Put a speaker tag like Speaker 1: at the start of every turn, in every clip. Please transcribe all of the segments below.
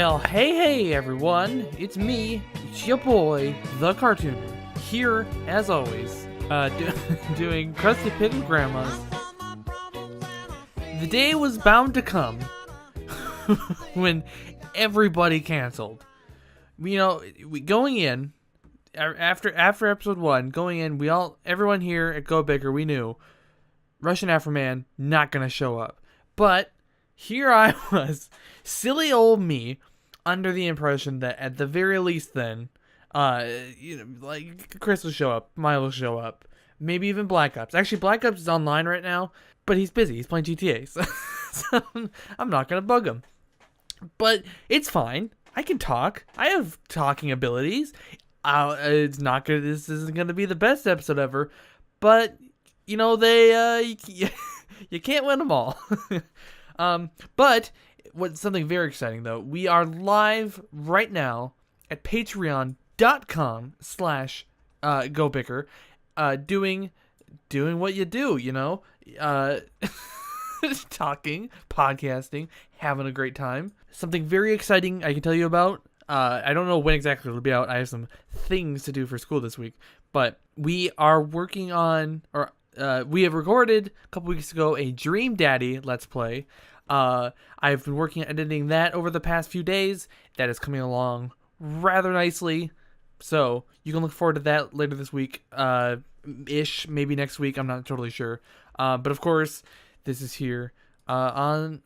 Speaker 1: Well, hey everyone, it's me, it's your boy, TheCartooner, here, as always, doing Crusty Pickled Grandmas. The day was bound to come when everybody canceled. You know, going in, after episode 1, going in, everyone here at GoBicker, we knew, Russian Afroman, not gonna show up. But here I was, silly old me, under the impression that at the very least then, like Chris will show up, Milo will show up, maybe even Black Ops. Actually, Black Ops is online right now, but he's busy. He's playing GTA, so I'm not gonna bug him. But it's fine. I can talk. I have talking abilities. This isn't gonna be the best episode ever, but you know you can't win them all. But what's something very exciting though, we are live right now at patreon.com/GoBicker, doing what you do, you know, talking, podcasting, having a great time. Something very exciting I can tell you about. I don't know when exactly it'll be out. I have some things to do for school this week, but we are working on, we have recorded a couple weeks ago a Dream Daddy Let's Play. I've been working on editing that over the past few days. That is coming along rather nicely. So you can look forward to that later this week, ish, maybe next week. I'm not totally sure. But of course, this is here on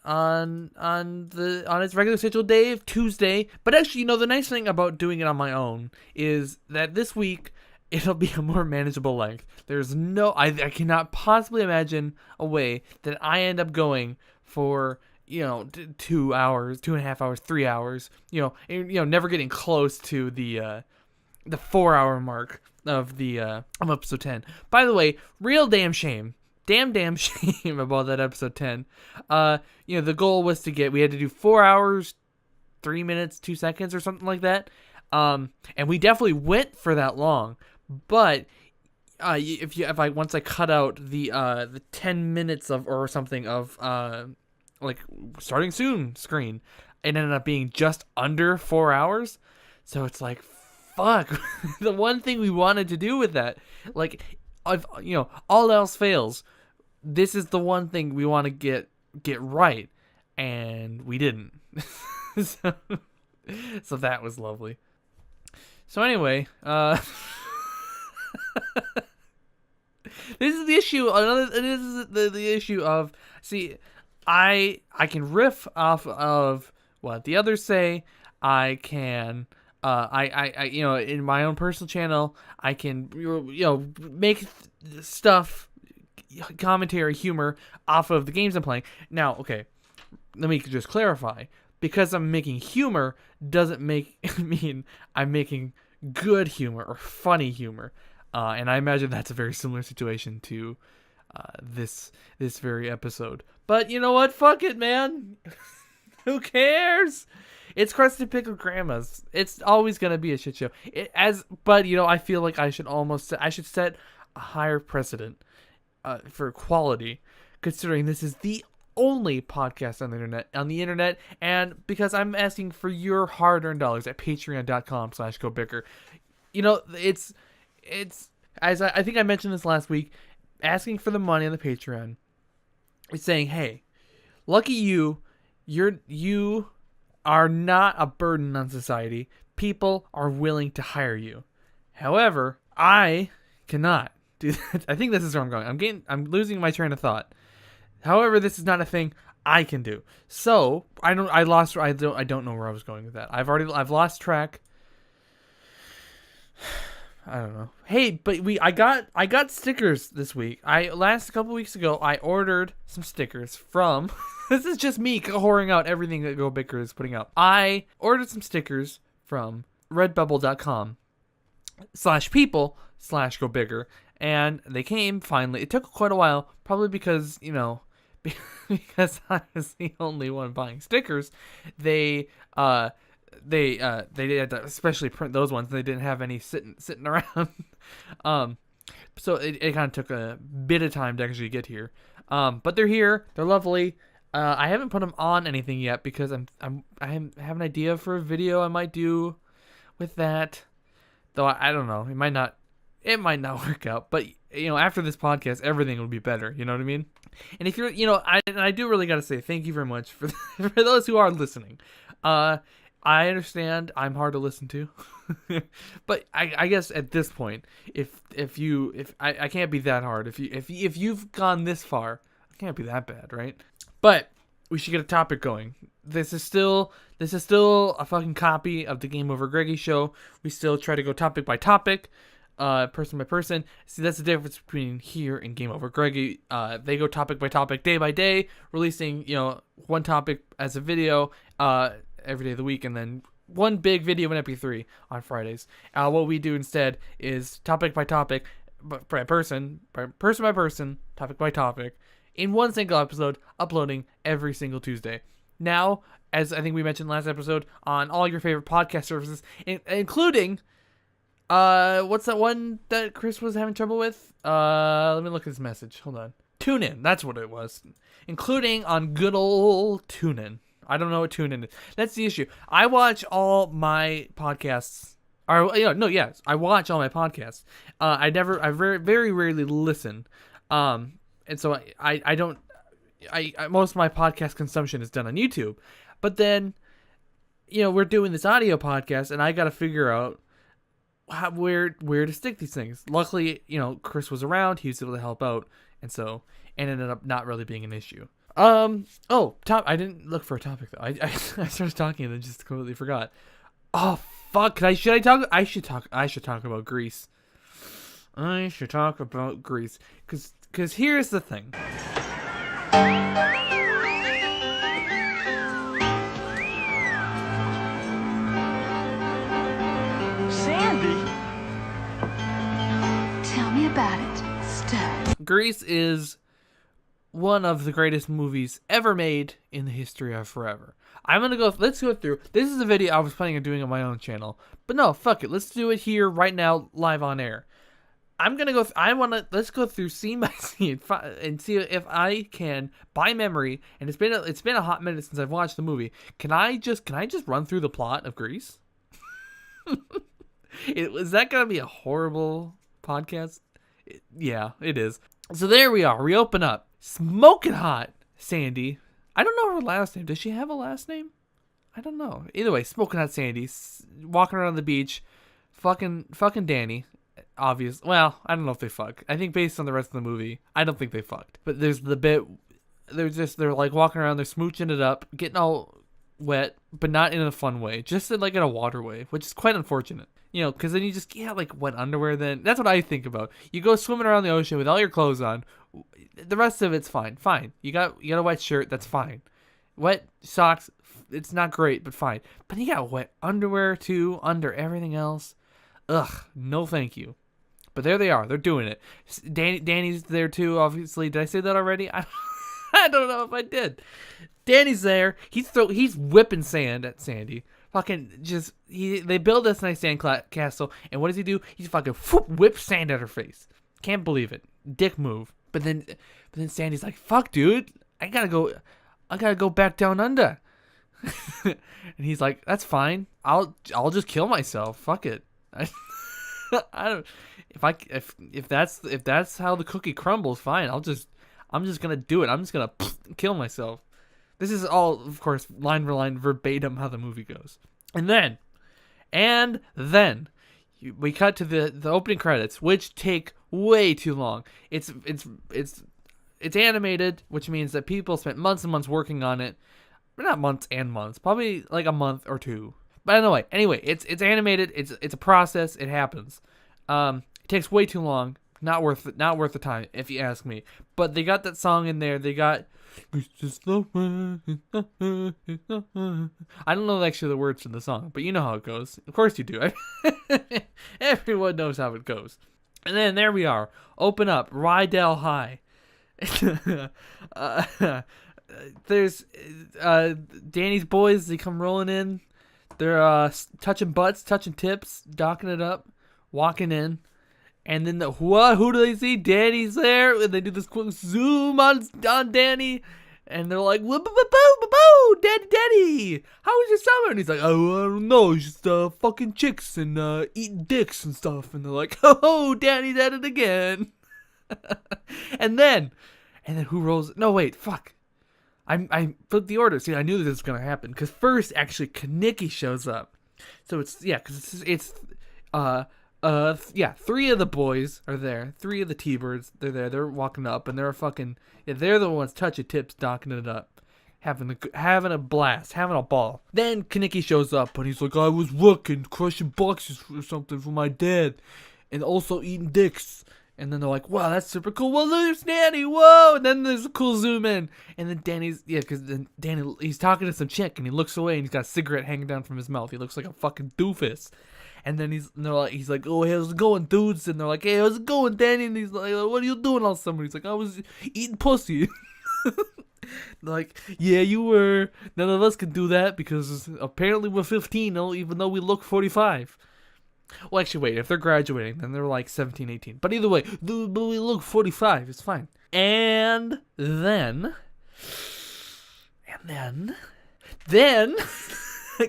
Speaker 1: its regular scheduled day of Tuesday. But actually, you know, the nice thing about doing it on my own is that this week it'll be a more manageable length. There's I cannot possibly imagine a way that I end up going for, you know, 2 hours, 2.5 hours, 3 hours, never getting close to the 4 hour mark of episode 10. By the way, real damn shame about that episode 10. The goal was we had to do 4 hours, 3 minutes, 2 seconds or something like that. And we definitely went for that long, but once I cut out the 10 minutes or something of like starting soon screen, it ended up being just under 4 hours. So it's like, fuck, the one thing we wanted to do with that, like, all else fails, this is the one thing we want to get right, and we didn't. So that was lovely. So anyway, this is the issue. This is the issue of, see, I can riff off of what the others say. I can, in my own personal channel, I can, make stuff, commentary, humor off of the games I'm playing. Now, okay, let me just clarify. Because I'm making humor doesn't mean I'm making good humor or funny humor. And I imagine that's a very similar situation to this very episode. But you know what? Fuck it, man. Who cares? It's Crusty Pickled Grandmas. It's always gonna be a shit show. But I feel like I should set a higher precedent for quality, considering this is the only podcast on the internet, and because I'm asking for your hard-earned dollars at patreon.com/GoBicker. It's as I think I mentioned this last week, asking for the money on the Patreon. It's saying, hey, lucky you are not a burden on society. People are willing to hire you. However, I cannot do that. I think this is where I'm going. I'm losing my train of thought. However, this is not a thing I can do. So I don't know where I was going with that. I've lost track. I don't know. Hey, but I got stickers this week. A couple weeks ago, I ordered some stickers from. This is just me whoring out everything that GoBicker is putting out. I ordered some stickers from redbubble.com/people/GoBicker, and they came finally. It took quite a while, probably because because I was the only one buying stickers. They had to especially print those ones. They didn't have any sitting around. So it kind of took a bit of time to actually get here. But they're here. They're lovely. I haven't put them on anything yet because I have an idea for a video I might do with that. Though I don't know, it might not work out. But after this podcast, everything will be better. You know what I mean? And if you're, I do really got to say thank you very much for for those who are listening. I understand I'm hard to listen to, but I guess at this point, if I can't be that hard. If you've gone this far, I can't be that bad, right? But we should get a topic going. This is still a fucking copy of the GameOverGreggy show. We still try to go topic by topic, person by person. See, that's the difference between here and GameOverGreggy. They go topic by topic, day by day, releasing one topic as a video every day of the week, and then one big video in MP3 on Fridays. What we do instead is topic by topic, by person by person, topic by topic, in one single episode, uploading every single Tuesday. Now, as I think we mentioned last episode, on all your favorite podcast services, including, what's that one that Chris was having trouble with? Let me look at his message. Hold on. TuneIn, that's what it was. Including on good old TuneIn. I don't know what TuneIn is. That's the issue. I watch all my podcasts. I watch all my podcasts. I very, very rarely listen. And so I don't, most of my podcast consumption is done on YouTube. But then, we're doing this audio podcast, and I got to figure out where to stick these things. Luckily, Chris was around, he was able to help out, and so it ended up not really being an issue. I didn't look for a topic though. I started talking and then just completely forgot. Oh fuck! I should talk about Grease. I should talk about Grease because here's the thing.
Speaker 2: Sandy, tell me about it, Stud.
Speaker 1: Grease is one of the greatest movies ever made in the history of forever. Let's go through. This is a video I was planning on doing on my own channel. But no, fuck it. Let's do it here right now, live on air. Let's go through scene by scene and see if I can, by memory, and it's been a hot minute since I've watched the movie. Can I just run through the plot of Grease? Is that going to be a horrible podcast? Yeah, it is. So there we are. We open up. Smoking hot Sandy. I don't know her last name. Does she have a last name? I don't know. Either way, smoking hot Sandy, walking around the beach, fucking Danny. Obvious. Well, I don't know if they fuck. I think based on the rest of the movie, I don't think they fucked. But there's the bit. They're like walking around. They're smooching it up, getting all wet, but not in a fun way. Just in a water way, which is quite unfortunate. Because then you just get wet underwear. Then that's what I think about. You go swimming around the ocean with all your clothes on. The rest of it's fine. Fine. You got a wet shirt. That's fine. Wet socks. It's not great, but fine. But you got wet underwear too under everything else. Ugh. No, thank you. But there they are. They're doing it. Danny's there too. Obviously, did I say that already? I don't know if I did. Danny's there. He's whipping sand at Sandy. They build this nice sand castle, and what does he do? He's fucking whip sand at her face. Can't believe it. Dick move. But then Sandy's like, "Fuck, dude, I gotta go back down under." And he's like, "That's fine. I'll just kill myself. Fuck it. I don't. If that's how the cookie crumbles, fine. I'm just gonna do it. I'm just gonna kill myself." This is all, of course, line for line, verbatim how the movie goes. And then we cut to the opening credits, which take way too long. It's animated, which means that people spent months and months working on it. But not months and months, probably like a month or two. But anyway, it's animated. It's a process. It happens. It takes way too long. Not worth the time, if you ask me. But they got that song in there. They got. I don't know actually the words to the song, but you know how it goes. Of course you do. Everyone knows how it goes. And then there we are. Open up. Rydell High. There's Danny's boys. They come rolling in. They're touching butts, touching tips, docking it up, walking in. And then who do they see? Danny's there. And they do this quick zoom on Danny. And they're like, boo, boo, boo, boo, boo, daddy, how was your summer? And he's like, oh, I don't know, it's just fucking chicks and eating dicks and stuff. And they're like, oh, daddy's at it again. and then who rolls? No, wait, fuck. I flipped the order. See, I knew this was gonna happen because first, actually, Kaneki shows up. So because it's three of the boys are there. Three of the T-birds, they're there. They're walking up, and they're they're the ones touching tips, docking it up, having a blast, having a ball. Then Kaneki shows up, and he's like, I was working, crushing boxes or something for my dad, and also eating dicks. And then they're like, wow, that's super cool. Well, there's Danny, whoa! And then there's a cool zoom in. And then because then Danny, he's talking to some chick, and he looks away, and he's got a cigarette hanging down from his mouth. He looks like a fucking doofus. And then he's like, oh, how's it going, dudes? And they're like, hey, how's it going, Danny? And he's like, what are you doing all summer? He's like, I was eating pussy. Like, yeah, you were. None of us can do that because apparently we're 15, even though we look 45. Well, actually, wait, if they're graduating, then they're like 17, 18. But either way, we look 45. It's fine. And then,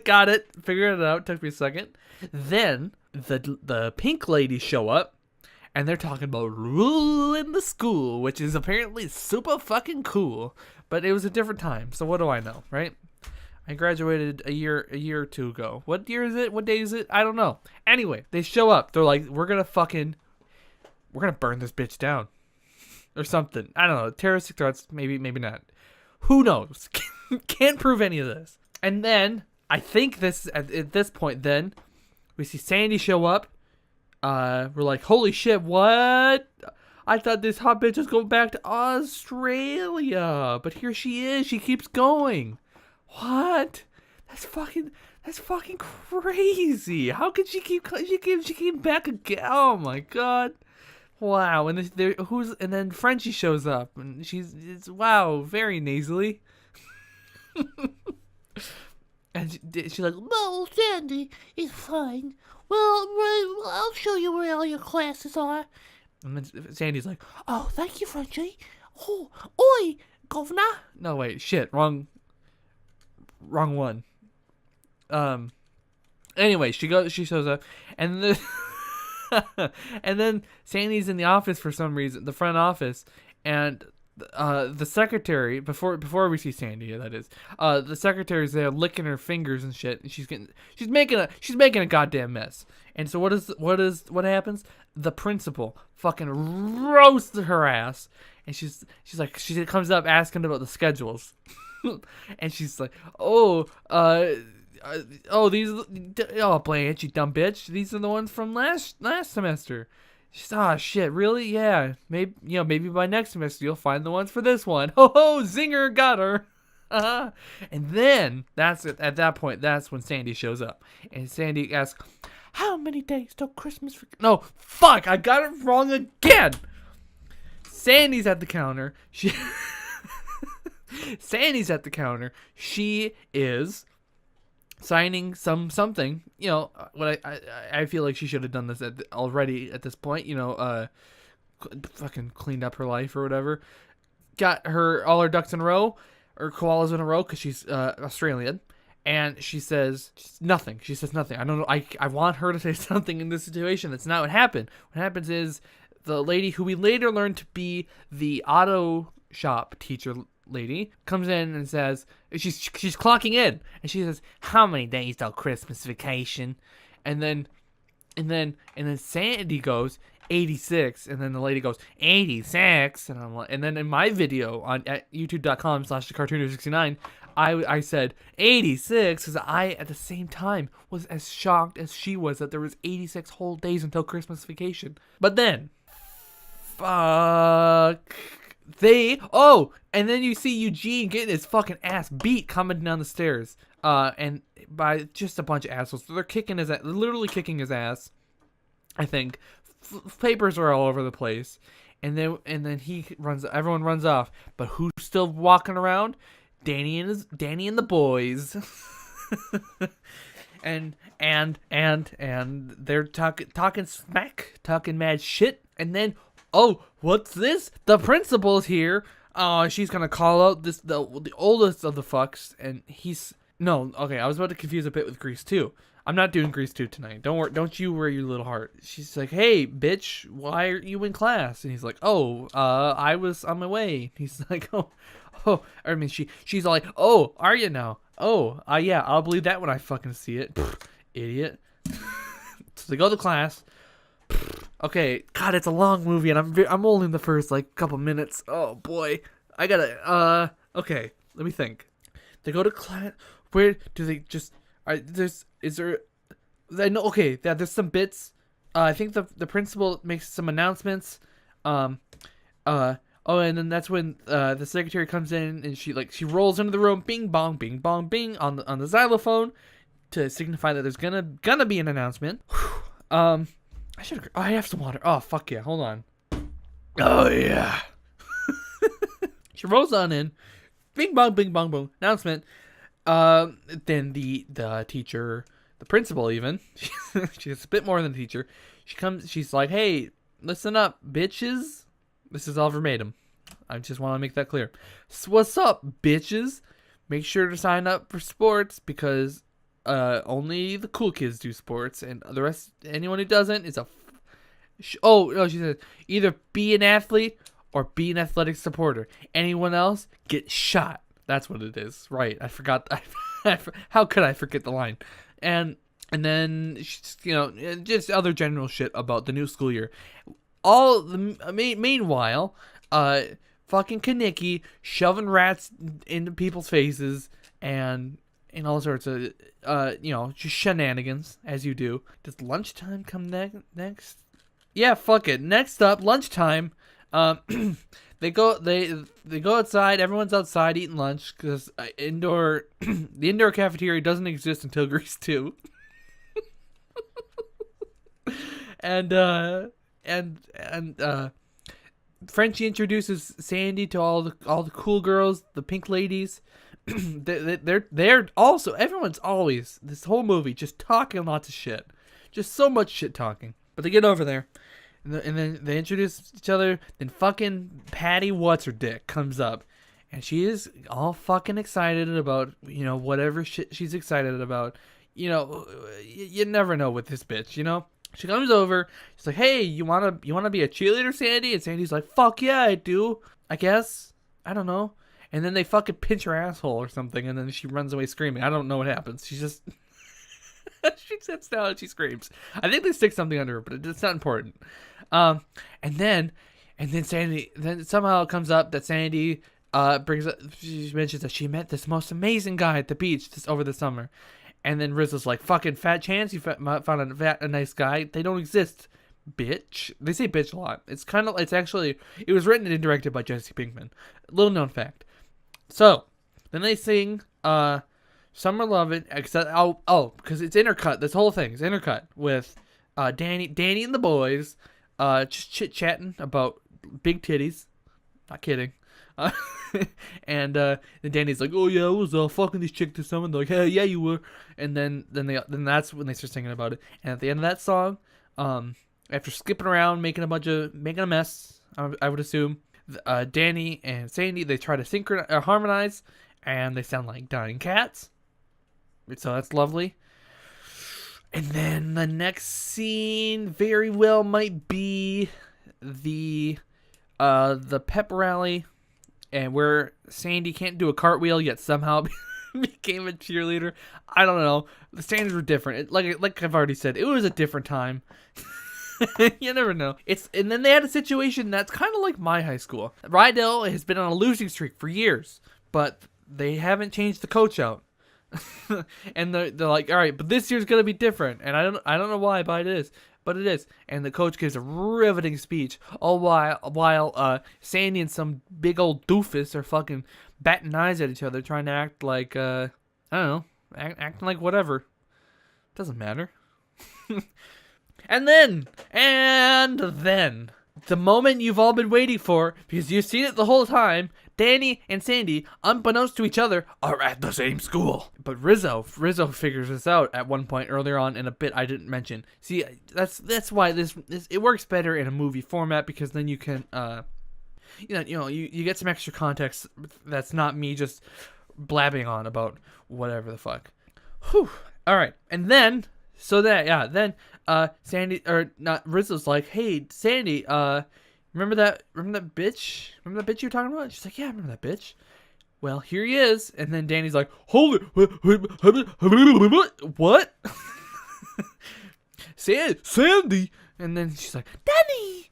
Speaker 1: got it. Figured it out. Took me a second. Then the pink ladies show up, and they're talking about ruling the school, which is apparently super fucking cool. But it was a different time, so what do I know, right? I graduated a year or two ago. What year is it? What day is it? I don't know. Anyway, they show up. They're like, we're gonna burn this bitch down. Or something. I don't know. Terroristic threats, maybe not. Who knows? Can't prove any of this. And then, I think at this point then, we see Sandy show up. We're like, holy shit, what? I thought this hot bitch was going back to Australia. But here she is. She keeps going. What? That's fucking crazy. How could she keep back again? Oh my god. Wow. And then Frenchie shows up and it's wow, very nasally. And she's like,
Speaker 3: "No, Sandy, it's fine. Well, I'll show you where all your classes are."
Speaker 1: And then Sandy's like,
Speaker 3: "Oh, thank you, Frenchie. Oh, oi, governor."
Speaker 1: No, wait, shit, wrong one. Anyway, she shows up, and and then Sandy's in the office for some reason, the front office, and the secretary before we see Sandy, that is, the secretary's there licking her fingers and shit, and she's making a goddamn mess. And so what happens? The principal fucking roasts her ass, and she comes up asking about the schedules. And she's like, Blanche, you dumb bitch. These are the ones from last semester. She's, shit, really? Yeah. Maybe by next semester you'll find the ones for this one. Ho ho, zinger, got her. And then that's it. At that point, that's when Sandy shows up, and Sandy asks, "How many days till Christmas?" No, fuck, I got it wrong again. Sandy's at the counter. Sandy's at the counter. She is signing something. What I feel like she should have done this already at this point. Fucking cleaned up her life or whatever. Got all her ducks in a row, or koalas in a row, because she's Australian. And she says nothing. She says nothing. I don't know. I want her to say something in this situation. That's not what happened. What happens is the lady who we later learned to be the auto shop teacher lady comes in and says, she's clocking in, and she says, "How many days till Christmas vacation?" And then Sandy goes, 86, and then the lady goes, 86, and I'm like, and then in my video at youtube.com/TheCartooner69, I said 86 because I at the same time was as shocked as she was that there was 86 whole days until Christmas vacation. But then, fuck. And then you see Eugene getting his fucking ass beat coming down the stairs, and by just a bunch of assholes. They're literally kicking his ass. I think papers are all over the place, and then everyone runs off. But who's still walking around? Danny and the boys, and they're talking smack, talking mad shit, and then. Oh, what's this? The principal's here. she's gonna call out the oldest of the fucks, and I was about to confuse a bit with Grease 2. I'm not doing Grease 2 tonight. Don't worry, don't you worry your little heart. She's like, hey, bitch, why are you in class? And he's like, I was on my way. He's like, she's like, oh, are you now? Oh, yeah, I'll believe that when I fucking see it. Pfft, idiot. So they go to class. Okay, God, it's a long movie, and I'm only in the first couple minutes. Oh boy, I gotta. Okay, let me think. They go to class. Where do they just? Is there? I know. Okay, yeah, there's some bits. I think the principal makes some announcements. And then that's when the secretary comes in, and she rolls into the room, bing bong, bing bong, bing on the xylophone, to signify that there's gonna be an announcement. I have some water. Oh, fuck yeah. Hold on. Oh, yeah. She rolls on in. Bing, bong, boom. Announcement. Then the teacher, the principal even, she's a bit more than the teacher. She's like, hey, listen up, bitches. This is all verbatim. I just want to make that clear. So what's up, bitches? Make sure to sign up for sports because only the cool kids do sports, and the rest, anyone who doesn't is she said either be an athlete or be an athletic supporter. Anyone else get shot. That's what it is. Right? I forgot. How could I forget the line? And then just other general shit about the new school year. Meanwhile, fucking Kaneki shoving rats into people's faces and all sorts of just shenanigans, as you do. Does lunchtime come next? Yeah, fuck it. Next up, lunchtime. They go outside. Everyone's outside eating lunch because the indoor cafeteria doesn't exist until Grease 2. and Frenchie introduces Sandy to all the cool girls, the pink ladies. They're also, everyone's always, this whole movie, just talking lots of shit. Just so much shit talking. But they get over there, and then they introduce each other, then fucking Patty What's-Her-Dick comes up, and she is all fucking excited about, whatever shit she's excited about. You never know with this bitch, She comes over, she's like, hey, you wanna be a cheerleader, Sandy? And Sandy's like, fuck yeah, I do, I guess. I don't know. And then they fucking pinch her asshole or something, and then she runs away screaming. I don't know what happens. She just she sits down and she screams. I think they stick something under her, but it's not important. And then Sandy, then somehow it comes up that Sandy brings up, she mentions that she met this most amazing guy at the beach over the summer. And then Rizzo's like, fucking fat chance you found a nice guy. They don't exist, bitch. They say bitch a lot. It was written and directed by Jesse Pinkman. Little known fact. So, then they sing Summer Lovin', because it's intercut. This whole thing is intercut with Danny and the boys just chit-chatting about big titties. Not kidding. And then Danny's like, oh yeah, I was fucking this chick this summer. They're like, hey, yeah, you were. And then that's when they start singing about it. And at the end of that song, after skipping around, making a mess, I would assume, Danny and Sandy, they try to harmonize, and they sound like dying cats. So that's lovely. And then the next scene very well might be the pep rally, and where Sandy can't do a cartwheel yet somehow became a cheerleader. I don't know. The standards were different. Like I've already said, it was a different time. You never know. And then they had a situation that's kind of like my high school. Rydell has been on a losing streak for years, but they haven't changed the coach out. And they're like, all right, but this year's gonna be different. And I don't know why, but it is. And the coach gives a riveting speech, all while Sandy and some big old doofus are fucking batting eyes at each other, trying to act like I don't know, acting like whatever. Doesn't matter. And then, the moment you've all been waiting for, because you've seen it the whole time, Danny and Sandy, unbeknownst to each other, are at the same school. But Rizzo figures this out at one point earlier on in a bit I didn't mention. See, that's why this it works better in a movie format, because then you can you get some extra context that's not me just blabbing on about whatever the fuck. Whew. All right, and then Sandy or not Rizzo's like, hey Sandy, remember that bitch? Remember that bitch you were talking about? She's like, yeah, I remember that bitch. Well, here he is, and then Danny's like, hold it, what? Sandy, and then she's like, Danny,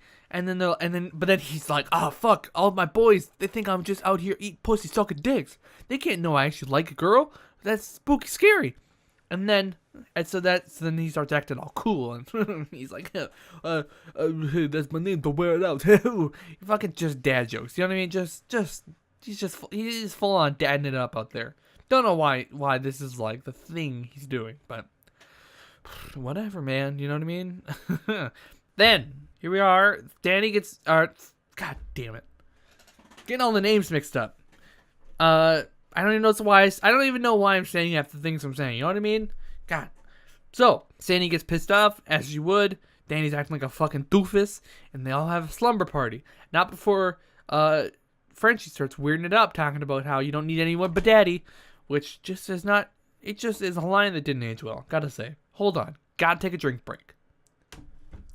Speaker 1: but then he's like, oh fuck, all my boys, they think I'm just out here eating pussy, sucking dicks. They can't know I actually like a girl. That's spooky, scary. Then he starts acting all cool, and he's like, that's my name, to wear it out. Fucking just dad jokes, you know what I mean? He's full on dadding it up out there. Don't know why this is like the thing he's doing, but whatever, man. You know what I mean? Then here we are. Danny gets God damn it, getting all the names mixed up. I don't even know why. I don't even know why I'm saying half the things I'm saying. You know what I mean? God. So Sandy gets pissed off, as you would. Danny's acting like a fucking doofus, and they all have a slumber party. Not before Frenchie starts weirding it up, talking about how you don't need anyone but daddy, which just is not. It just is a line that didn't age well. Gotta say. Hold on. Gotta take a drink break.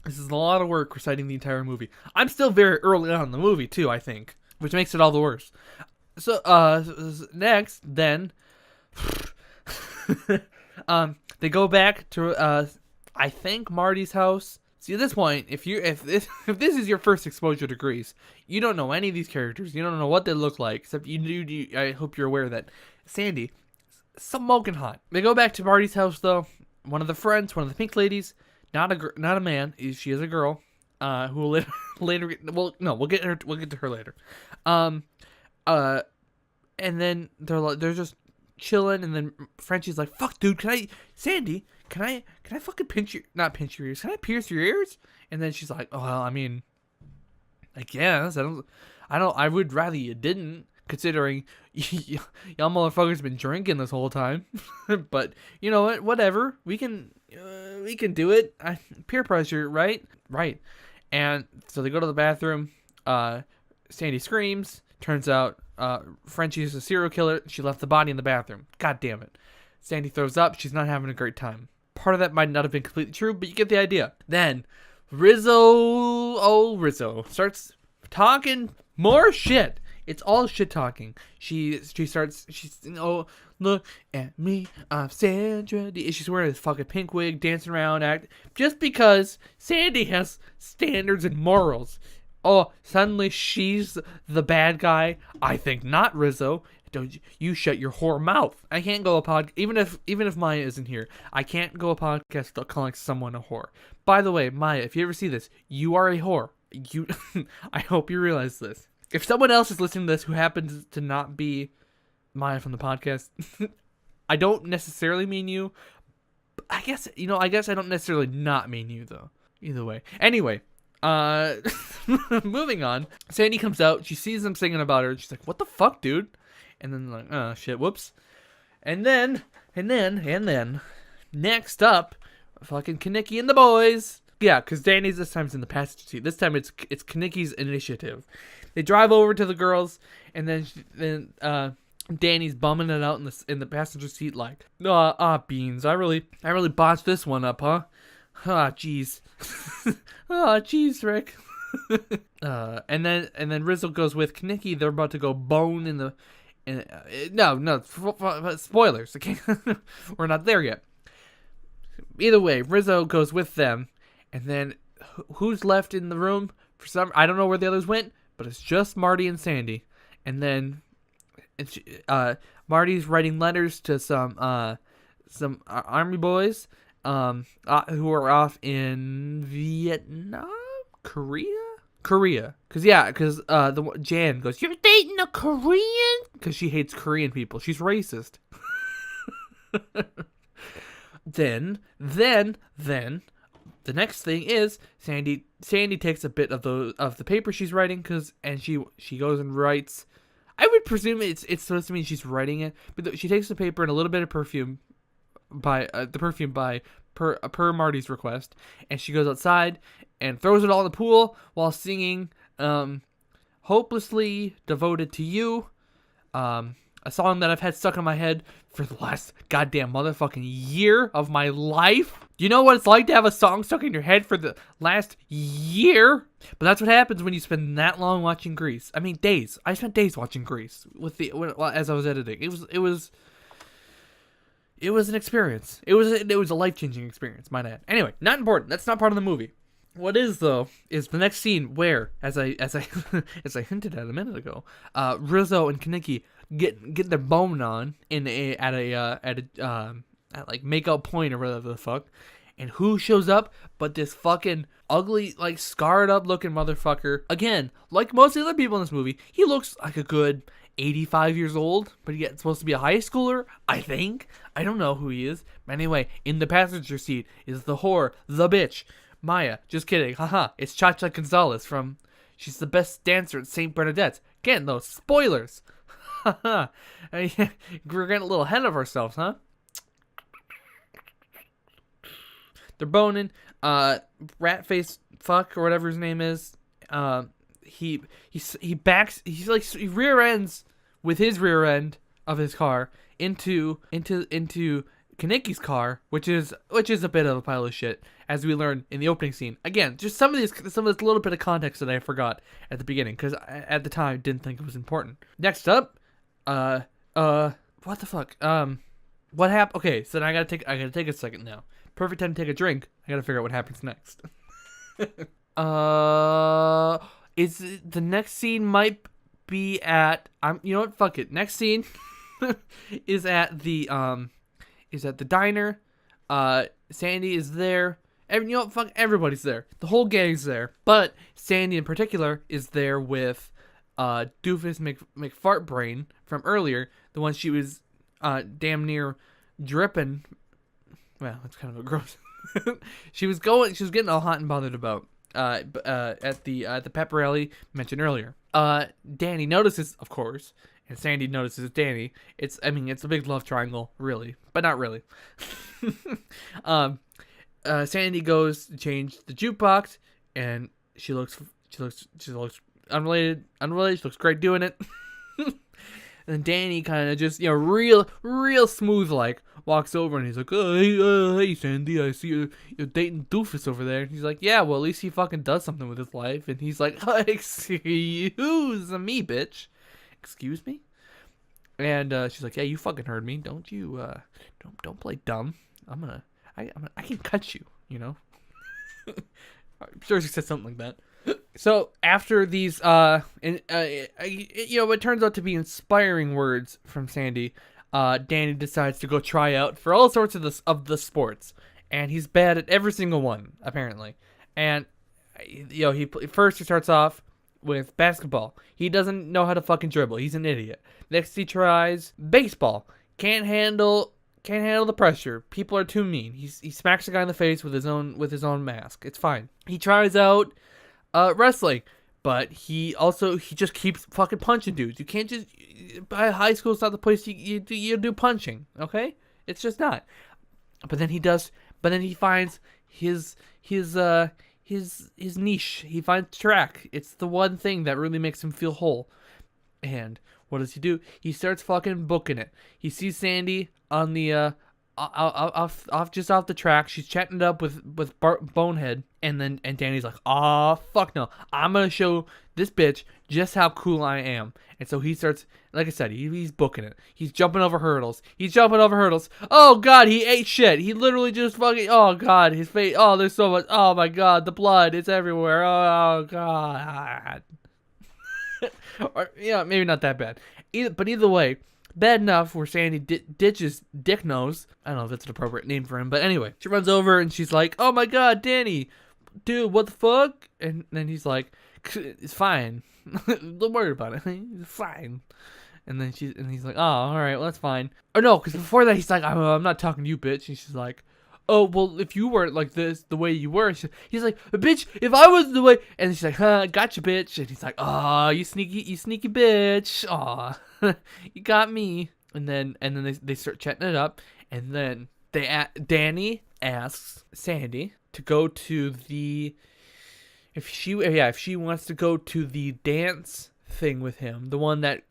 Speaker 1: This is a lot of work reciting the entire movie. I'm still very early on in the movie too, I think, which makes it all the worse. So next, then they go back to I think Marty's house. See, at this point, if this is your first exposure to Grease, you don't know any of these characters. You don't know what they look like, except I hope you're aware that Sandy, smoking hot. They go back to Marty's house though. One of the friends, one of the pink ladies, not a man. She is a girl. Who will later. Well, no, we'll get to her later. And then they're just chilling, and then Frenchie's like, "Fuck, dude, Sandy, can I fucking not pinch your ears? Can I pierce your ears?" And then she's like, "Oh, well, I mean, I guess I would rather you didn't, considering y'all motherfuckers been drinking this whole time." But you know what? Whatever, we can do it. Peer pressure, right? Right. And so they go to the bathroom. Sandy screams. Turns out Frenchie's a serial killer. She left the body in the bathroom. God damn it. Sandy throws up. She's not having a great time. Part of that might not have been completely true, but you get the idea. Then Rizzo starts talking more shit. It's all shit talking. She's oh, look at me, I'm Sandra. She's wearing this fucking pink wig, dancing around, just because Sandy has standards and morals. Oh, suddenly she's the bad guy. I think not, Rizzo. Don't you shut your whore mouth. I can't go a pod even if Maya isn't here. I can't go a podcast without calling someone a whore. By the way, Maya, if you ever see this, you are a whore. I hope you realize this. If someone else is listening to this who happens to not be Maya from the podcast, I don't necessarily mean you. I guess I don't necessarily not mean you though. Either way. Anyway. Moving on. Sandy comes out. She sees them singing about her. She's like, "What the fuck, dude?" And then like, "Oh shit, whoops." And then, next up, fucking Kaneki and the boys. Yeah, because Danny's this time's in the passenger seat. This time it's Kaneki's initiative. They drive over to the girls, and then Danny's bumming it out in the passenger seat like, beans. I really botched this one up, huh? Ah, jeez. Oh, jeez, Rick. And then Rizzo goes with Kaneki. They're about to go bone in the. No, spoilers. Okay, we're not there yet. Either way, Rizzo goes with them, and then who's left in the room? I don't know where the others went, but it's just Marty and Sandy. And then Marty's writing letters to some army boys. Who are off in Vietnam, Korea, because Jan goes, "You're dating a Korean?" Because she hates Korean people. She's racist. Then the next thing is Sandy takes a bit of the paper she's writing, and she goes and writes. I would presume it's supposed to mean she's writing it, but she takes the paper and a little bit of perfume. Per Marty's request, and she goes outside and throws it all in the pool while singing Hopelessly Devoted to You. A song that I've had stuck in my head for the last goddamn motherfucking year of my life. Do you know what it's like to have a song stuck in your head for the last year? But that's what happens when you spend that long watching Grease. I mean, days. I spent days watching Grease as I was editing. It was an experience. It was a life-changing experience, might add. Anyway, not important. That's not part of the movie. What is though is the next scene where, as I as I hinted at a minute ago, Rizzo and Kaneki get their bone on at like make-out point or whatever the fuck, and who shows up but this fucking ugly, like scarred up looking motherfucker. Again, like most of the other people in this movie, he looks like a good 85 years old, but he's supposed to be a high schooler, I think. I don't know who he is. But anyway, in the passenger seat is the whore, the bitch, Maya. Just kidding. Haha. It's Cha-Cha Gonzalez she's the best dancer at St. Bernadette's. Again, those spoilers. Haha. We're getting a little ahead of ourselves, huh? They're boning. Ratface fuck or whatever his name is. He rear ends with his rear end of his car into Kaneki's car, which is a bit of a pile of shit, as we learn in the opening scene. Again, just some of this little bit of context that I forgot at the beginning, because at the time didn't think it was important. Next up, what the fuck? What happened? Okay, so now I gotta take a second now. Perfect time to take a drink. I gotta figure out what happens next. Is the next scene might be at you know what? Fuck it. Next scene is at the diner. Sandy is there. You know what? Fuck, everybody's there. The whole gang's there. But Sandy in particular is there with Doofus McFartbrain from earlier, the one she was damn near dripping. Well, that's kind of a gross. She was getting all hot and bothered about at the pep rally mentioned earlier. Danny notices, of course, and Sandy notices Danny. It's a big love triangle, really, but not really. Sandy goes to change the jukebox, and she looks unrelated. She looks great doing it. And Danny kind of just, real smooth like walks over and he's like, oh, hey, Sandy, I see you're dating Doofus over there. And he's like, yeah, well, at least he fucking does something with his life. And he's like, excuse me, bitch. Excuse me? And she's like, yeah, you fucking heard me. Don't don't play dumb. I can cut you, you know? I'm sure she said something like that. So after these, it turns out to be inspiring words from Sandy. Danny decides to go try out for all sorts of the sports, and he's bad at every single one apparently. And he starts off with basketball. He doesn't know how to fucking dribble. He's an idiot. Next he tries baseball. Can't handle the pressure. People are too mean. He smacks a guy in the face with his own mask. It's fine. He tries out wrestling, but he just keeps fucking punching dudes. You can't just high school's not the place you do punching, okay? It's just not. But then he finds his niche. He finds track. It's the one thing that really makes him feel whole. And what does he do? He starts fucking booking it. He sees Sandy on the off the track. She's chatting it up with Bonehead, and Danny's like, "Aw, fuck no! I'm gonna show this bitch just how cool I am." And so he starts, like I said, he's booking it. He's jumping over hurdles. Oh god, he ate shit. He literally just fucking. Oh god, his face. Oh, there's so much. Oh my god, the blood. It's everywhere. Oh god. Or, maybe not that bad. But either way, bad enough where Sandy ditches Dick Nose. I don't know if that's an appropriate name for him, but anyway. She runs over and she's like, oh my god, Danny, dude, what the fuck? And then he's like, it's fine. Don't worry about it. It's fine. And then he's like, oh, alright, well, that's fine. Or no, because before that, he's like, I'm not talking to you, bitch. And she's like, oh, well, if you weren't like this, the way you were. He's like, bitch, if I was the way. And she's like, gotcha, bitch. And he's like, oh, you sneaky bitch. Aw, you got me. And then they start chatting it up. And then Danny asks Sandy to go to the, if she wants to go to the dance thing with him, the one that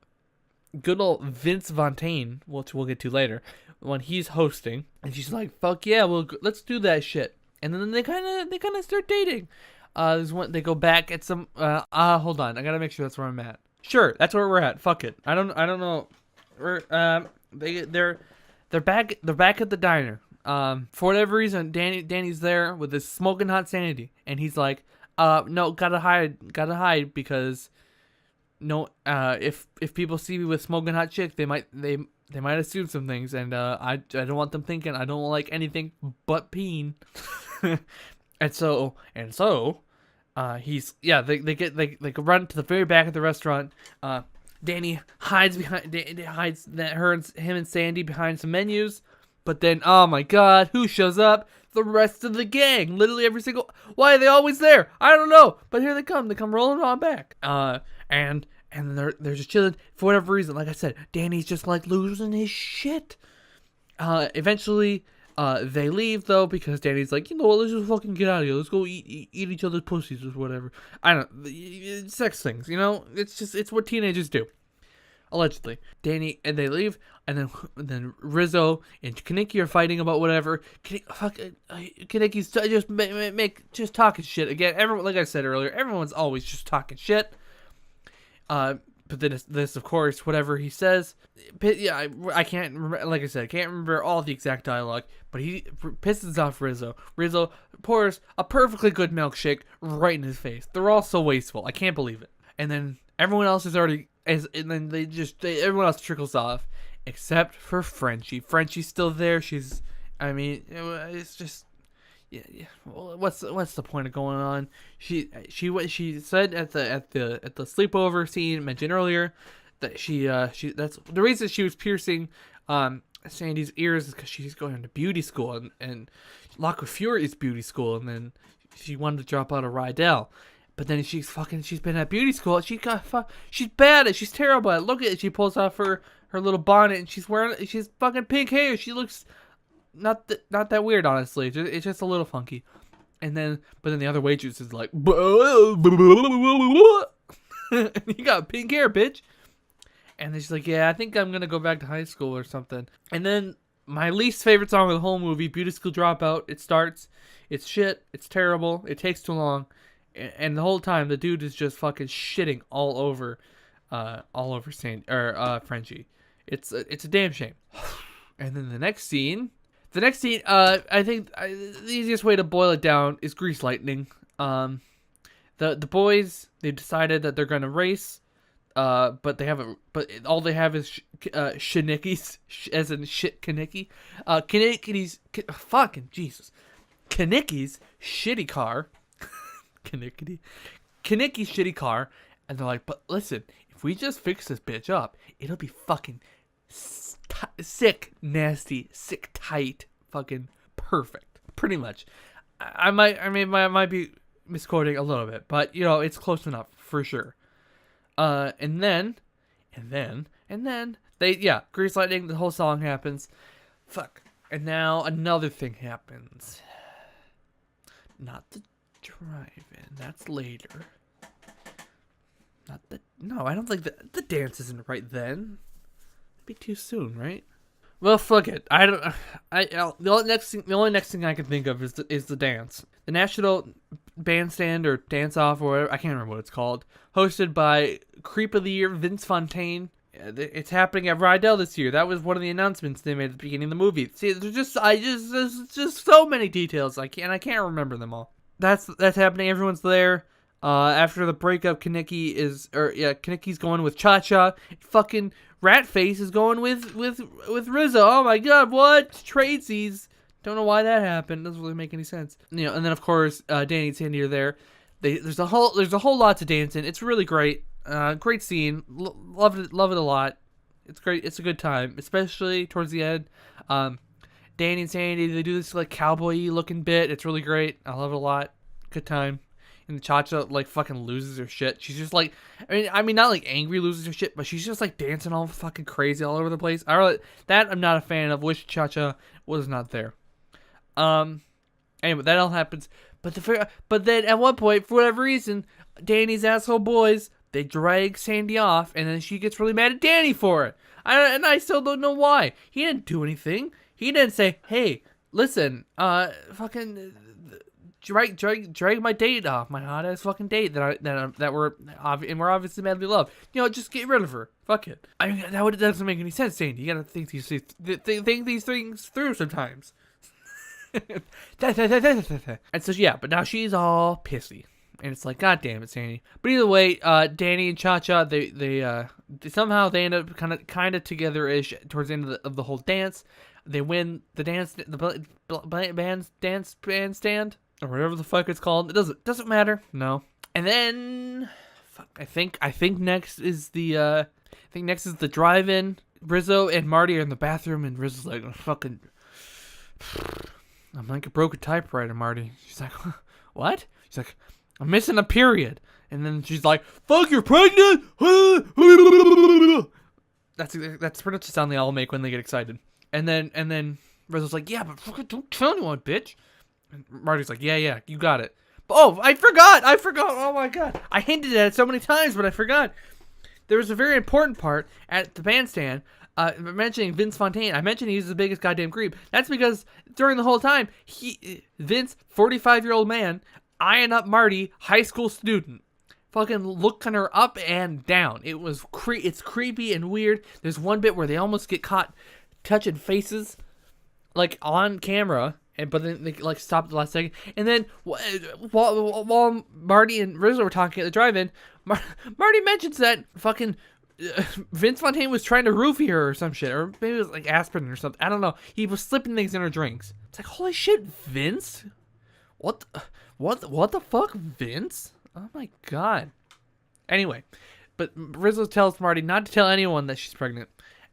Speaker 1: good old Vince Fontaine, which we'll get to later, when he's hosting, and she's like, "Fuck yeah, let's do that shit." And then they kind of start dating. There's one, they go back at some. Hold on, I gotta make sure that's where I'm at. Sure, that's where we're at. Fuck it. I don't know. They're back at the diner. For whatever reason, Danny's there with his smoking hot Sandy, and he's like, no, gotta hide because no, if people see me with smoking hot chick, they might assume some things, and I don't want them thinking I don't like anything but peen. and so they run to the very back of the restaurant. Danny hides him and Sandy behind some menus, but then, oh my god, who shows up? The rest of the gang. Literally every single. Why are they always there? I don't know, but here they come. They come rolling on back. And they're just chilling for whatever reason. Like I said, Danny's just like losing his shit. Eventually, they leave though because Danny's like, you know what? Let's just fucking get out of here. Let's go eat each other's pussies or whatever. I don't know, sex things. You know, it's what teenagers do. Allegedly, Danny and they leave, and then Rizzo and Kaneki are fighting about whatever. Kaneki's just talking shit again. Everyone, like I said earlier, everyone's always just talking shit. But then this, of course, whatever he says, yeah, I can't remember. Like I said, I can't remember all the exact dialogue, but he pisses off Rizzo. Rizzo pours a perfectly good milkshake right in his face. They're all so wasteful. I can't believe it. And then everyone else is already. And then everyone else trickles off, except for Frenchie. Frenchie's still there. It's just, yeah. What's the point of going on? She said at the sleepover scene mentioned earlier that that's the reason she was piercing Sandy's ears is because she's going to beauty school and Lock with Fury's beauty school, and then she wanted to drop out of Rydell. But then she's been at beauty school. She's bad at it. She's terrible at it. Look at it. She pulls off her little bonnet and she's fucking pink hair. She looks not that weird, honestly. It's just a little funky. But then the other waitress is like, you got pink hair, bitch. And then she's like, yeah, I think I'm going to go back to high school or something. And then my least favorite song of the whole movie, Beauty School Dropout, it starts. It's shit. It's terrible. It takes too long. And the whole time, the dude is just fucking shitting all over Sandy or Frenchie. It's a damn shame. And then the next scene, I think the easiest way to boil it down is Grease Lightning. The boys, they decided that they're gonna race, but all they have is Shinikis, as in shit Kaneki. Fucking Jesus, Kaneki's shitty car. Kaneki's shitty car, and they're like, but listen, if we just fix this bitch up, it'll be fucking sick, nasty, sick, tight, fucking perfect, pretty much. I might be misquoting a little bit, but you know, it's close enough for sure. And then they Grease Lightning, the whole song happens. Fuck. And now another thing happens. Not the drive-in. That's later. No, I don't think the dance isn't right then. It'd be too soon, right? Well, fuck it. The only next thing I can think of is the dance. The National Bandstand or Dance Off or whatever, I can't remember what it's called. Hosted by Creep of the Year Vince Fontaine. It's happening at Rydell this year. That was one of the announcements they made at the beginning of the movie. See, there's just so many details. I can't remember them all. That's happening. Everyone's there. After the breakup, Kaneki's going with Cha-Cha. Fucking Ratface is going with Rizzo. Oh my god, what? Tradesies. Don't know why that happened. Doesn't really make any sense. You know, and then of course, Danny and Sandy are there. There's a whole lot to dance in. It's really great. Great scene. Love it a lot. It's great. It's a good time, especially towards the end. Danny and Sandy, they do this like cowboy-y looking bit. It's really great. I love it a lot. Good time. And Cha-Cha like fucking loses her shit. She's just like, I mean, not like angry loses her shit, but she's just like dancing all fucking crazy all over the place. I'm not a fan of. Wish Cha-Cha was not there. Anyway, that all happens. But then at one point, for whatever reason, Danny's asshole boys They drag Sandy off, and then she gets really mad at Danny for it. I still don't know why. He didn't do anything. He didn't say, hey, listen, fucking drag my date off, my hot ass fucking date that we're obviously madly in love. You know, just get rid of her. Fuck it. I mean, that doesn't make any sense, Sandy. You gotta think these things through sometimes. And so yeah, but now she's all pissy, and it's like, God damn it, Sandy. But either way, Danny and Cha-Cha, they somehow they end up kind of together-ish towards the end of the whole dance. They win the bandstand or whatever the fuck it's called. It doesn't matter. No. And then I think next is the drive-in. Rizzo and Marty are in the bathroom, and Rizzo's like, fucking, I'm like a broken typewriter, Marty. She's like, what? She's like, I'm missing a period. And then she's like, fuck, you're pregnant? That's pretty much the sound they all make when they get excited. And then Rizzo's like, yeah, but fucking don't tell anyone, bitch. And Marty's like, yeah, you got it. Oh, I forgot. Oh my God. I hinted at it so many times, but I forgot. There was a very important part at the bandstand, mentioning Vince Fontaine. I mentioned he's the biggest goddamn creep. That's because during the whole time, Vince, 45-year-old man, eyeing up Marty, high school student, fucking looking her up and down. It's creepy and weird. There's one bit where they almost get caught touching faces, like on camera, but then they like stop at the last second. And then while Marty and Rizzo were talking at the drive-in, Marty mentions that fucking Vince Fontaine was trying to roofie her or some shit, or maybe it was like aspirin or something. I don't know. He was slipping things in her drinks. It's like, holy shit, Vince? What the fuck, Vince? Oh my God. Anyway, but Rizzo tells Marty not to tell anyone that she's pregnant,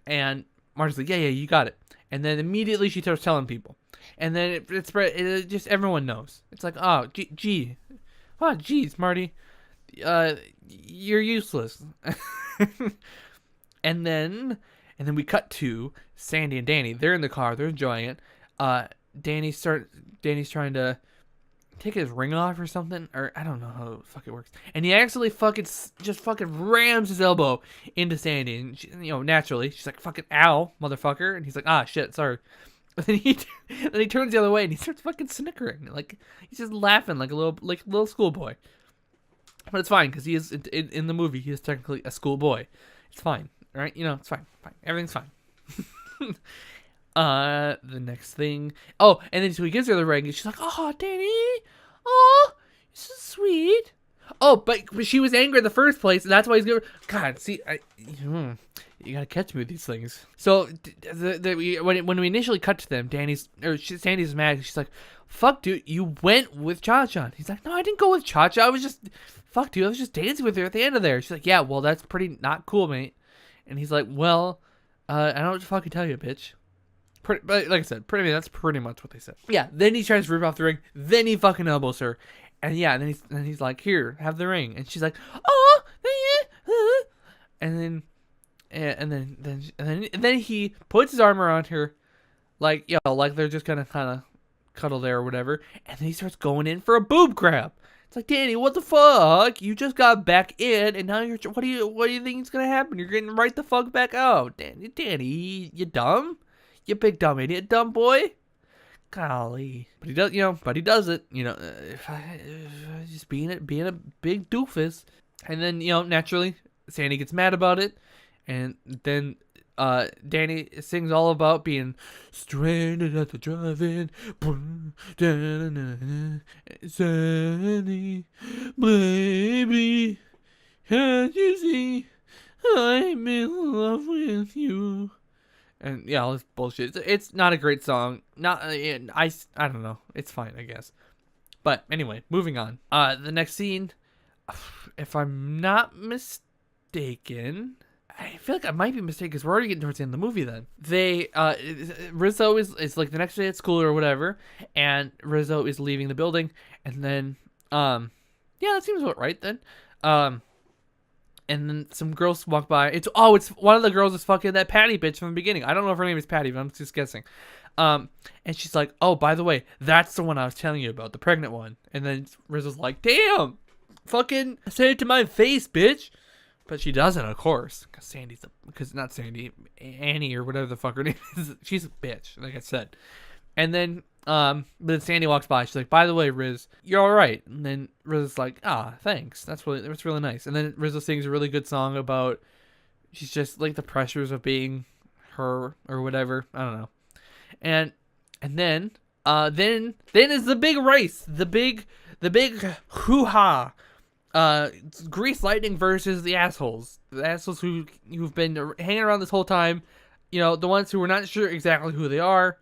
Speaker 1: and Marty's like, yeah, you got it. And then immediately she starts telling people, and then it spread. It just everyone knows. It's like, oh, geez, Marty, you're useless. and then we cut to Sandy and Danny. They're in the car. They're enjoying it. Danny's trying to take his ring off or something, or I don't know how the fuck it works. And he actually fucking rams his elbow into Sandy, and she, naturally she's like, fucking ow, motherfucker. And he's like, ah, shit, sorry. And then he turns the other way and he starts fucking snickering, like he's just laughing like a little schoolboy. But it's fine, because he is in the movie. He is technically a schoolboy. It's fine, right? It's fine. Everything's fine. The next thing. Oh, and then so he gives her the ring, and she's like, "Oh, Danny, oh, you're so sweet." Oh, but she was angry in the first place, and that's why he's gonna. God, see, you gotta catch me with these things. So when we initially cut to them, Sandy's mad. She's like, "Fuck, dude, you went with Cha-Cha." He's like, "No, I didn't go with Cha-Cha. I was just dancing with her at the end of there." She's like, "Yeah, well, that's pretty not cool, mate." And he's like, "Well, I don't know what to fucking tell you, bitch." But like I said, that's pretty much what they said. Yeah. Then he tries to rip off the ring. Then he fucking elbows her, and yeah, and then he's like, "Here, have the ring," and she's like, "Oh, yeah," and then he puts his arm around her, like like they're just gonna kind of cuddle there or whatever, and then he starts going in for a boob grab. It's like, Danny, what the fuck? You just got back in, and now what do you think is gonna happen? You're getting right the fuck back out, Danny, you dumb, you big dumb idiot, dumb boy. Golly, but he does it. Just being a big doofus, and then naturally Sandy gets mad about it. And then Danny sings all about being stranded at the drive-in. Sandy, baby, can't you see I'm in love with you? And yeah, all this bullshit. It's not a great song. I don't know. It's fine, I guess. But anyway, moving on. The next scene, if I'm not mistaken, I feel like I might be mistaken because we're already getting towards the end of the movie then. Rizzo is like the next day at school or whatever, and Rizzo is leaving the building, and then, yeah, that seems about right then. And then some girls walk by. It's one of the girls is fucking that Patty bitch from the beginning. I don't know if her name is Patty, but I'm just guessing. And she's like, "Oh, by the way, that's the one I was telling you about, the pregnant one." And then Rizzo's like, "Damn, fucking say it to my face, bitch." But she doesn't, of course, because not Sandy, Annie or whatever the fuck her name is. She's a bitch, like I said. And then, but then Sandy walks by. She's like, "By the way, Riz, you're all right." And then Riz is like, "Ah, thanks. That's really nice." And then Rizzo sings a really good song about she's just like the pressures of being her or whatever. I don't know. And then is the big race, the big hoo-ha. Grease Lightning versus the assholes who've been hanging around this whole time. You know, the ones who we're not sure exactly who they are.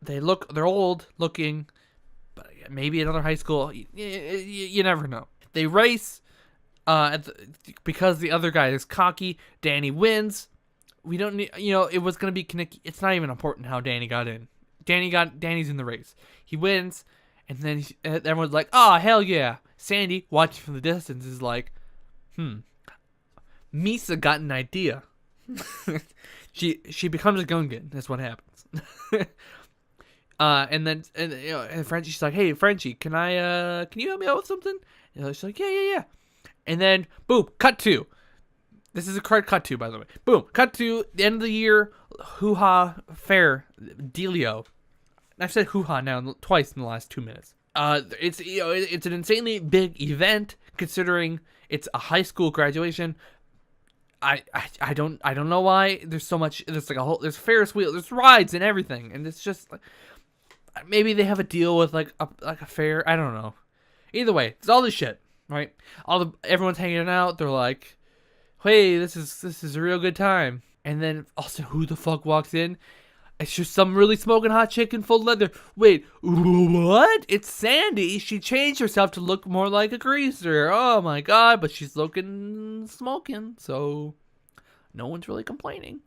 Speaker 1: They're old looking, but maybe another high school. You never know. They race, because the other guy is cocky. Danny wins. We don't need, it was gonna be Kaneki. It's not even important how Danny got in. Danny's in the race. He wins, and then everyone's like, "Oh, hell yeah!" Sandy, watching from the distance, is like, Misa got an idea. She becomes a Gungan. That's what happens. And Frenchie's like, "Hey, Frenchie, can you help me out with something?" And she's like, "Yeah." And then, boom, cut to. This is a cut to, by the way. Boom, cut to the end of the year, hoo-ha fair, dealio. I've said hoo-ha now twice in the last 2 minutes. It's an insanely big event considering it's a high school graduation. I don't know why there's so much. There's Ferris wheel, there's rides and everything, and it's just like, maybe they have a deal with like a fair. I don't know. Either way, it's all this shit, right? Everyone's hanging out. They're like, "Hey, this is a real good time." And then also, who the fuck walks in? It's just some really smoking hot chick in full leather. Wait, what? It's Sandy. She changed herself to look more like a greaser. Oh my god, but she's looking smoking, so no one's really complaining.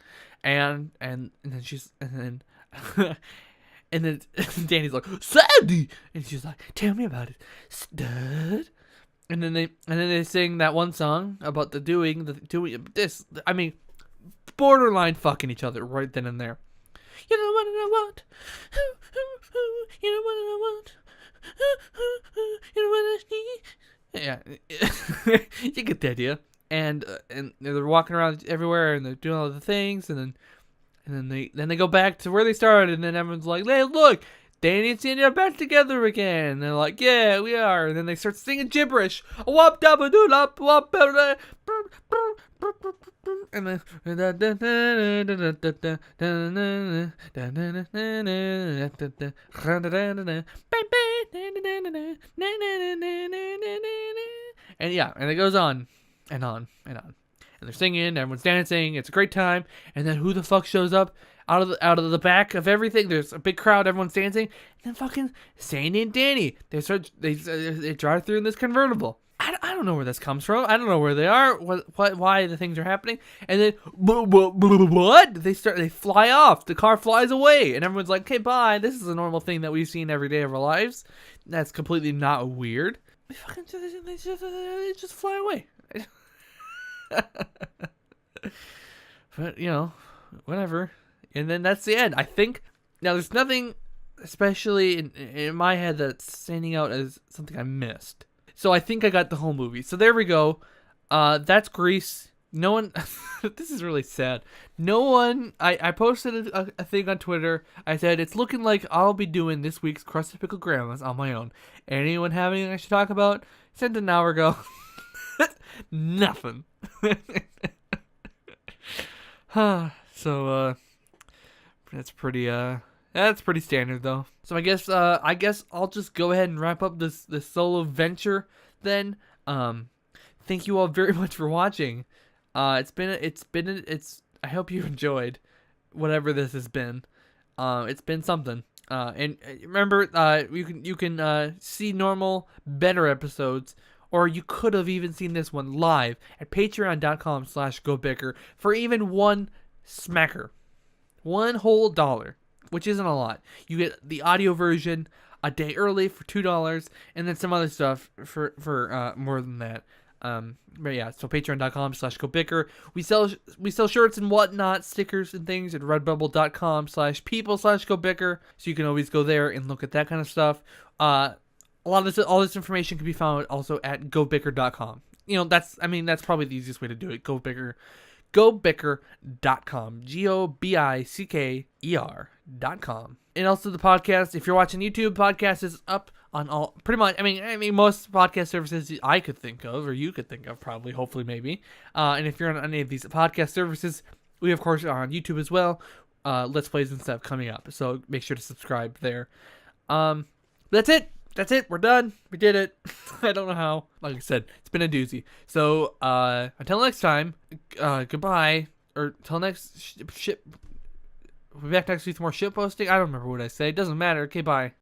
Speaker 1: And then and then Danny's like, "Sandy!" And she's like, "Tell me about it, stud." And then they sing that one song about doing this. I mean, borderline fucking each other right then and there. You know what I want. You know what I want. You know what I need. Yeah, you get the idea. And they're walking around everywhere and they're doing all the things, and then they go back to where they started, and then everyone's like, "Hey, look, Danny and Sandy are back together again." And they're like, "Yeah, we are." And then they start singing gibberish. Wop dabba doo lop wop dabba. And then and it goes on and on and on. And they're singing, everyone's dancing, it's a great time. And then who the fuck shows up out of the back of everything? There's a big crowd, everyone's dancing, and then fucking Sandy and Danny, they drive through in this convertible. I don't know where this comes from. I don't know where they are. Why the things are happening. And then what? They fly off. The car flies away, and everyone's like, "Okay, bye." This is a normal thing that we've seen every day of our lives. That's completely not weird. They just fly away. But whatever. And then that's the end. I think now there's nothing especially in my head that's standing out as something I missed. So I think I got the whole movie. So there we go. That's Grease. No one. This is really sad. No one. I posted a thing on Twitter. I said it's looking like I'll be doing this week's Crusty Pickled Grandmas on my own. Anyone have anything I should talk about? Sent an hour ago. Nothing. So that's pretty standard though. So I guess I'll just go ahead and wrap up this solo venture then. Thank you all very much for watching. I hope you enjoyed whatever this has been. It's been something. And remember, you can see normal, better episodes, or you could have even seen this one live at patreon.com/GoBicker for even one smacker. $1 whole, which isn't a lot. You get the audio version a day early for $2, and then some other stuff for more than that. But yeah, so patreon.com/GoBicker. We sell shirts and whatnot, stickers and things at redbubble.com/people/GoBicker. So you can always go there and look at that kind of stuff. All this information can be found also at GoBicker.com. that's probably the easiest way to do it. GoBicker. GoBicker.com. GoBicker.com. And also the podcast, if you're watching YouTube, podcast is up on all, pretty much, most podcast services I could think of, or you could think of probably, hopefully, maybe. And if you're on any of these podcast services, we, of course, are on YouTube as well. Let's Plays and stuff coming up. So make sure to subscribe there. That's it. We're done. We did it. I don't know how. Like I said, it's been a doozy. So until next time, goodbye. Or till next ship. We'll be back next week with more shit posting. I don't remember what I say. It doesn't matter. Okay, bye.